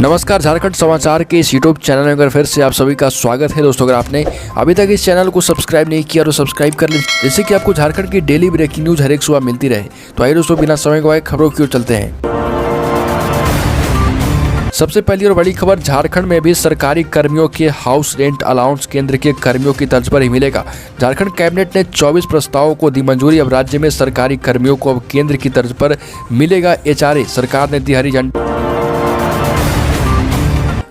नमस्कार, झारखंड समाचार के इस यूट्यूब चैनल में फिर से आप सभी का स्वागत है। दोस्तों, अगर आपने अभी तक इस चैनल को सब्सक्राइब नहीं किया तो सब्सक्राइब कर लें, जिससे कि आपको झारखंड की डेली ब्रेकिंग न्यूज हर एक सुबह मिलती रहे। तो आइए दोस्तों, बिना समय गवाए खबरों की ओर चलते हैं। सबसे पहली और बड़ी खबर, झारखंड में भी सरकारी कर्मियों के हाउस रेंट अलाउंस केंद्र के कर्मियों की तर्ज पर ही मिलेगा। झारखंड कैबिनेट ने 24 प्रस्तावों को दी मंजूरी। अब राज्य में सरकारी कर्मियों को अब केंद्र की तर्ज पर मिलेगा HRA, सरकार ने दी हरी झंडी।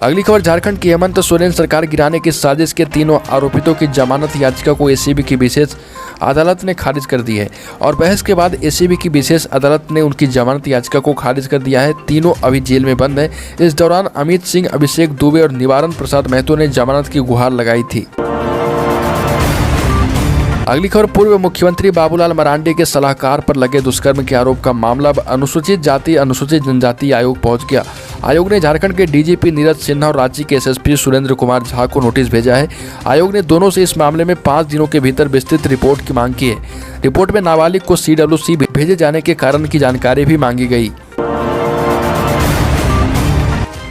अगली खबर, झारखंड की हेमंत सोरेन सरकार गिराने की साजिश के तीनों आरोपितों की जमानत याचिका को ACB की विशेष अदालत ने खारिज कर दी है और बहस के बाद ACB की विशेष अदालत ने उनकी जमानत याचिका को खारिज कर दिया है। तीनों अभी जेल में बंद हैं। इस दौरान अमित सिंह, अभिषेक दुबे और निवारण प्रसाद महतो ने जमानत की गुहार लगाई थी। अगली खबर, पूर्व मुख्यमंत्री बाबूलाल मरांडी के सलाहकार पर लगे दुष्कर्म के आरोप का मामला अब अनुसूचित जाति अनुसूचित जनजाति आयोग पहुंच गया। आयोग ने झारखंड के DGP नीरज सिन्हा और रांची के SSP सुरेंद्र कुमार झा को नोटिस भेजा है। आयोग ने दोनों से इस मामले में 5 दिनों के भीतर विस्तृत रिपोर्ट की मांग की है। रिपोर्ट में नाबालिग को CWC भेजे जाने के कारण की जानकारी भी मांगी गई।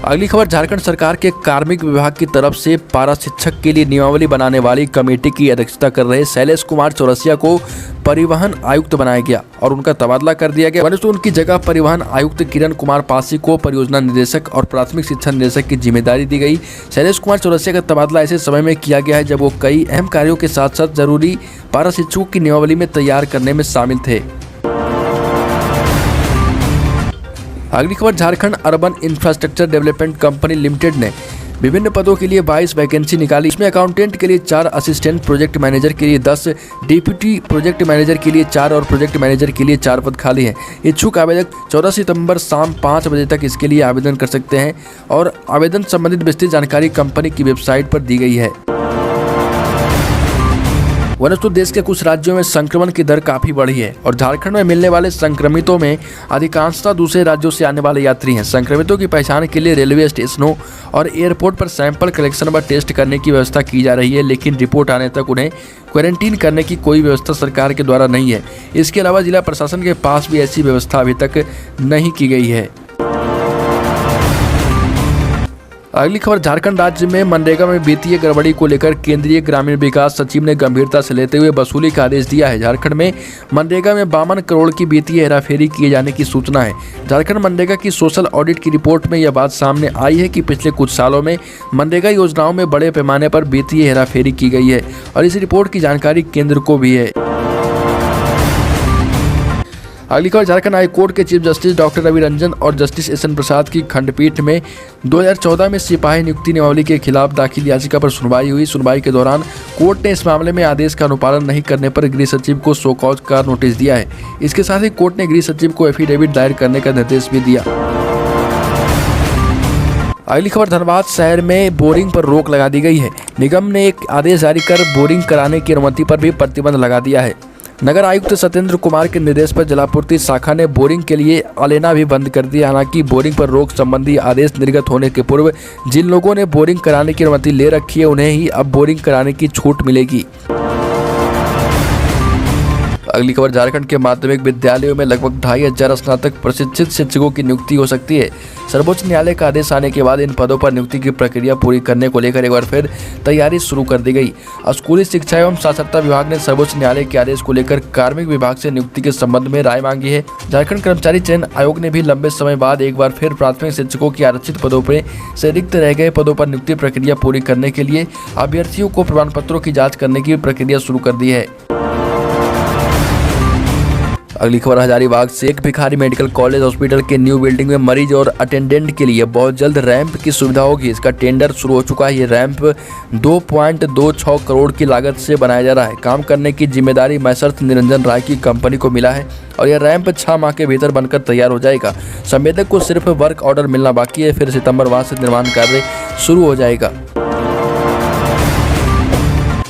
अगली खबर, झारखंड सरकार के कार्मिक विभाग की तरफ से पारा शिक्षक के लिए नियमावली बनाने वाली कमेटी की अध्यक्षता कर रहे शैलेश कुमार चौरसिया को परिवहन आयुक्त बनाया गया और उनका तबादला कर दिया गया। परंतु उनकी जगह परिवहन आयुक्त किरण कुमार पासी को परियोजना निदेशक और प्राथमिक शिक्षा निदेशक की जिम्मेदारी दी गई। शैलेश कुमार चौरसिया का तबादला ऐसे समय में किया गया है जब वो कई अहम कार्यों के साथ साथ जरूरी पारा शिक्षकों की नियमावली में तैयार करने में शामिल थे। अगली खबर, Jharkhand urban infrastructure development company limited ने विभिन्न पदों के लिए 22 वैकेंसी निकाली। इसमें अकाउंटेंट के लिए 4, असिस्टेंट प्रोजेक्ट मैनेजर के लिए 10, डिप्टी प्रोजेक्ट मैनेजर के लिए 4 और प्रोजेक्ट मैनेजर के लिए 4 पद खाली हैं। इच्छुक आवेदक 14 सितंबर शाम 5 बजे तक इसके लिए आवेदन कर सकते हैं और आवेदन संबंधित विस्तृत जानकारी कंपनी की वेबसाइट पर दी गई है। वस्तु देश के कुछ राज्यों में संक्रमण की दर काफी बढ़ी है और झारखंड में मिलने वाले संक्रमितों में अधिकांशतः दूसरे राज्यों से आने वाले यात्री हैं। संक्रमितों की पहचान के लिए रेलवे स्टेशनों और एयरपोर्ट पर सैंपल कलेक्शन व टेस्ट करने की व्यवस्था की जा रही है, लेकिन रिपोर्ट आने तक उन्हें क्वारंटीन करने की कोई व्यवस्था सरकार के द्वारा नहीं है। इसके अलावा जिला प्रशासन के पास भी ऐसी व्यवस्था अभी तक नहीं की गई है। अगली खबर, झारखंड राज्य में मनरेगा में वित्तीय गड़बड़ी को लेकर केंद्रीय ग्रामीण विकास सचिव ने गंभीरता से लेते हुए वसूली का आदेश दिया है। झारखंड में मनरेगा में 52 करोड़ की वित्तीय हेराफेरी किए जाने की सूचना है। झारखंड मनरेगा की सोशल ऑडिट की रिपोर्ट में यह बात सामने आई है कि पिछले कुछ सालों में मनरेगा योजनाओं में बड़े पैमाने पर वित्तीय हेराफेरी की गई है और इस रिपोर्ट की जानकारी केंद्र को भी है। अगली खबर, झारखंड हाईकोर्ट के chief justice doctor Ravi Ranjan और जस्टिस SN प्रसाद की खंडपीठ में 2014 में सिपाही नियुक्ति नियमावली के खिलाफ दाखिल याचिका पर सुनवाई हुई। सुनवाई के दौरान कोर्ट ने इस मामले में आदेश का अनुपालन नहीं करने पर गृह सचिव को शो कॉज का नोटिस दिया है। इसके साथ ही कोर्ट ने गृह सचिव को एफिडेविट दायर करने का निर्देश भी दिया। अगली खबर, धनबाद शहर में बोरिंग पर रोक लगा दी गई है। निगम ने एक आदेश जारी कर बोरिंग कराने की अनुमति पर भी प्रतिबंध लगा दिया है। नगर आयुक्त सत्येंद्र कुमार के निर्देश पर जलापूर्ति शाखा ने बोरिंग के लिए लेना भी बंद कर दिया। हालांकि बोरिंग पर रोक संबंधी आदेश निर्गत होने के पूर्व जिन लोगों ने बोरिंग कराने की अनुमति ले रखी है उन्हें ही अब बोरिंग कराने की छूट मिलेगी। अगली खबर, झारखंड के माध्यमिक विद्यालयों में लगभग 2500 स्नातक प्रशिक्षित शिक्षकों की नियुक्ति हो सकती है। सर्वोच्च न्यायालय का आदेश आने के बाद इन पदों पर नियुक्ति की प्रक्रिया पूरी करने को लेकर एक बार फिर तैयारी शुरू कर दी गई। स्कूली शिक्षा एवं साक्षरता विभाग ने सर्वोच्च न्यायालय के आदेश को लेकर कार्मिक विभाग से नियुक्ति के संबंध में राय मांगी है। झारखंड कर्मचारी चयन आयोग ने भी लंबे समय बाद एक बार फिर प्राथमिक शिक्षकों की आरक्षित पदों पर से रिक्त रह गए पदों पर नियुक्ति प्रक्रिया पूरी करने के लिए अभ्यर्थियों को प्रमाण पत्रों की जाँच करने की प्रक्रिया शुरू कर दी है। अगली खबर, हजारीबाग से एक भिखारी मेडिकल कॉलेज हॉस्पिटल के न्यू बिल्डिंग में मरीज और अटेंडेंट के लिए बहुत जल्द रैंप की सुविधा होगी। इसका टेंडर शुरू हो चुका है। ये रैंप 2.26 करोड़ की लागत से बनाया जा रहा है। काम करने की जिम्मेदारी मैसर्स निरंजन राय की कंपनी को मिला है और यह रैंप 6 माह के भीतर बनकर तैयार हो जाएगा। संवेदक को सिर्फ वर्क ऑर्डर मिलना बाकी है, फिर सितंबर माह से निर्माण कार्य शुरू हो जाएगा।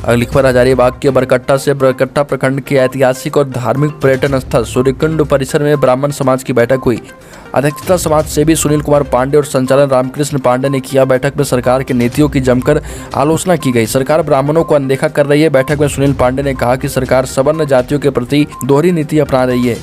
अगली खबर, हजारीबाग के बरकट्टा से बरकट्टा प्रखंड के ऐतिहासिक और धार्मिक पर्यटन स्थल सूर्यकुंड परिसर में ब्राह्मण समाज की बैठक हुई। अध्यक्षता समाज सेवी सुनील कुमार पांडे और संचालन रामकृष्ण पांडे ने किया। बैठक में सरकार की नीतियों की जमकर आलोचना की गई। सरकार ब्राह्मणों को अनदेखा कर रही है। बैठक में सुनील पांडे ने कहा कि सरकार सवर्ण जातियों के प्रति दोहरी नीति अपना रही है।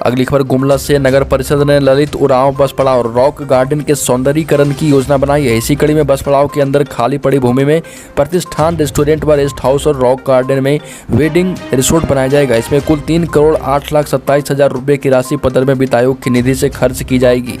अगली खबर गुमला से नगर परिषद ने ललित उरांव बस पड़ाव और रॉक गार्डन के सौंदर्यीकरण की योजना बनाई है। इसी कड़ी में बस पड़ाव के अंदर खाली पड़ी भूमि में प्रतिष्ठान, रेस्टोरेंट व रेस्ट हाउस और रॉक गार्डन में वेडिंग रिसोर्ट बनाया जाएगा। इसमें कुल 3,08,27,000 रुपये की राशि पदर में वित्त आयोग की निधि से खर्च की जाएगी।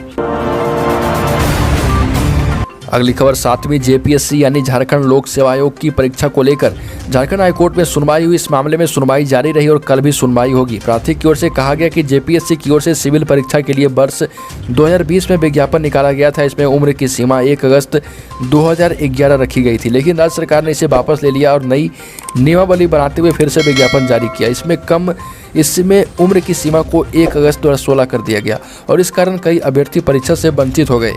अगली खबर 7वीं जेपीएससी यानी झारखंड लोक सेवा आयोग की परीक्षा को लेकर झारखंड हाईकोर्ट में सुनवाई हुई। इस मामले में सुनवाई जारी रही और कल भी सुनवाई होगी। प्रार्थी की ओर से कहा गया कि जेपीएससी की ओर से सिविल परीक्षा के लिए वर्ष 2020 में विज्ञापन निकाला गया था। इसमें उम्र की सीमा 1 अगस्त 2011 रखी गई थी, लेकिन राज्य सरकार ने इसे वापस ले लिया और नई नियमावली बनाते हुए फिर से विज्ञापन जारी किया। इसमें उम्र की सीमा को 1 अगस्त 2016 कर दिया गया और इस कारण कई अभ्यर्थी परीक्षा से वंचित हो गए।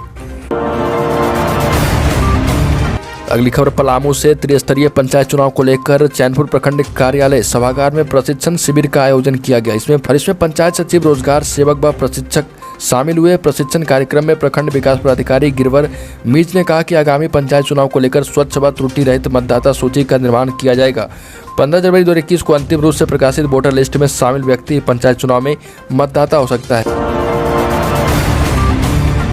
अगली खबर पलामू से त्रिस्तरीय पंचायत चुनाव को लेकर चैनपुर प्रखंड कार्यालय सभागार में प्रशिक्षण शिविर का आयोजन किया गया। इसमें पंचायत सचिव, रोजगार सेवक व प्रशिक्षक शामिल हुए। प्रशिक्षण कार्यक्रम में प्रखंड विकास पदाधिकारी गिरवर मीज ने कहा कि आगामी पंचायत चुनाव को लेकर स्वच्छ व त्रुटि रहित मतदाता सूची का निर्माण किया जाएगा। 15 जनवरी 2021 को अंतिम रूप से प्रकाशित वोटर लिस्ट में शामिल व्यक्ति पंचायत चुनाव में मतदाता हो सकता है।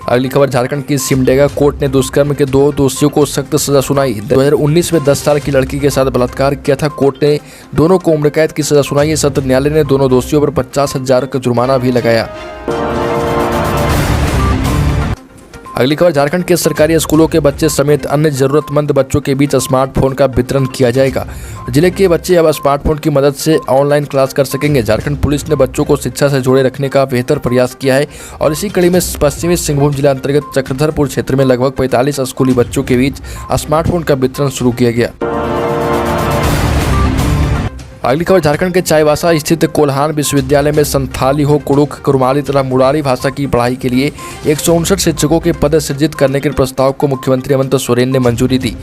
अगली खबर झारखंड की सिमडेगा कोर्ट ने दुष्कर्म के 2 दोषियों को सख्त सजा सुनाई। 2019 में 10 साल की लड़की के साथ बलात्कार किया था। कोर्ट ने दोनों को उम्र कैद की सजा सुनाई। सत्र न्यायालय ने दोनों दोषियों पर 50,000 का जुर्माना भी लगाया। अगली खबर झारखंड के सरकारी स्कूलों के बच्चे समेत अन्य जरूरतमंद बच्चों के बीच स्मार्टफोन का वितरण किया जाएगा। जिले के बच्चे अब स्मार्टफोन की मदद से ऑनलाइन क्लास कर सकेंगे। झारखंड पुलिस ने बच्चों को शिक्षा से जोड़े रखने का बेहतर प्रयास किया है और इसी कड़ी में पश्चिमी सिंहभूम जिला अंतर्गत चक्रधरपुर क्षेत्र में लगभग 45 स्कूली बच्चों के बीच स्मार्टफोन का वितरण शुरू किया गया। अगली खबर झारखंड के चाईबासा स्थित कोल्हान विश्वविद्यालय में संथाली हो, कुड़ुख, कुरुमाली तथा मुरारी भाषा की पढ़ाई के लिए 159 शिक्षकों के पद सृजित करने के प्रस्ताव को मुख्यमंत्री हेमंत सोरेन ने मंजूरी दी।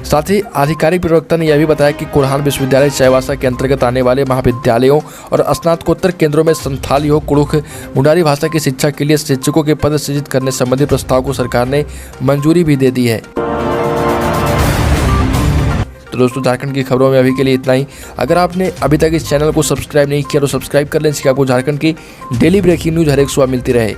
साथ ही आधिकारिक प्रवक्ता ने यह भी बताया कि कोल्हान विश्वविद्यालय चाईबासा के अंतर्गत आने वाले महाविद्यालयों और स्नातकोत्तर केंद्रों में संथाली हो, कुड़ुख, मुंडारी भाषा की शिक्षा के लिए शिक्षकों के पद सृजित करने संबंधी प्रस्ताव को सरकार ने मंजूरी भी दे दी है। तो दोस्तों, झारखंड की खबरों में अभी के लिए इतना ही। अगर आपने अभी तक इस चैनल को सब्सक्राइब नहीं किया तो सब्सक्राइब कर लें, इससे आपको झारखंड की डेली ब्रेकिंग न्यूज़ हर एक सुबह मिलती रहे।